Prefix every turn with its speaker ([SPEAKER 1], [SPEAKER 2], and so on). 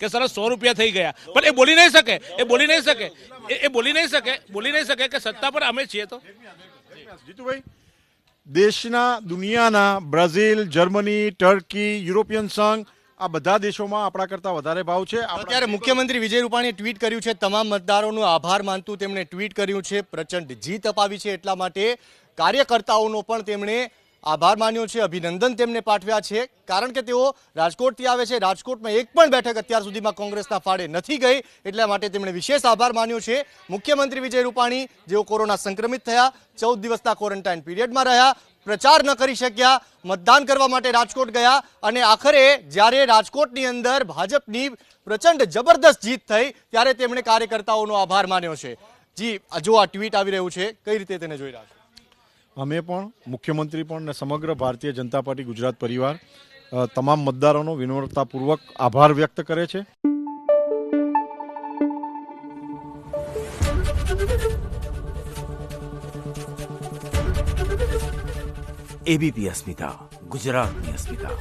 [SPEAKER 1] કે સરસ 100 રૂપિયા થઈ ગયા, પણ એ બોલી નહીં શકે, બોલી નહીં શકે કે સત્તા પર અમે છીએ. તો
[SPEAKER 2] જીતુભાઈ, દેશના દુનિયાના બ્રાઝિલ, જર્મની, ટર્કી, યુરોપિયન સંઘ આ બધા દેશોમાં આપણા કરતાં વધારે ભાવ છે.
[SPEAKER 3] અત્યારે મુખ્યમંત્રી વિજય રૂપાણીએ ટ્વીટ કર્યું છે, તમામ મતદારોનો આભાર માનતું તેમણે ટ્વીટ કર્યું છે. પ્રચંડ જીત અપાવી છે એટલા માટે કાર્યકર્તાઓનો પણ તેમણે આભાર માન્યો છે, અભિનંદન તેમને પાઠવ્યા છે. કારણ કે તેઓ રાજકોટથી આવે છે, રાજકોટમાં એક પણ બેઠક અત્યાર સુધીમાં કોંગ્રેસના ફાળે નથી ગઈ, એટલા માટે તેમણે વિશેષ આભાર માન્યો છે. મુખ્યમંત્રી વિજય રૂપાણી જેઓ કોરોના સંક્રમિત થયા, 14 દિવસના ક્વોરન્ટાઇન પીરિયડમાં રહ્યા, પ્રચાર ન કરી શક્યા, મતદાન કરવા માટે રાજકોટ ગયા અને આખરે જ્યારે રાજકોટની અંદર ભાજપની પ્રચંડ જબરદસ્ત જીત થઈ ત્યારે તેમણે કાર્યકર્તાઓનો આભાર માન્યો છે. જી, જો આ ટ્વીટ આવી રહ્યું છે, કઈ રીતે તેને જોઈ રહ્યા છો?
[SPEAKER 2] અમે પણ, મુખ્યમંત્રી પણ અને સમગ્ર ભારતીય જનતા પાર્ટી ગુજરાત પરિવાર તમામ મતદારોનો વિનમ્રતાપૂર્વક આભાર વ્યક્ત કરે છે.
[SPEAKER 4] એબીપી અસ્મિતા, ગુજરાતની અસ્મિતા.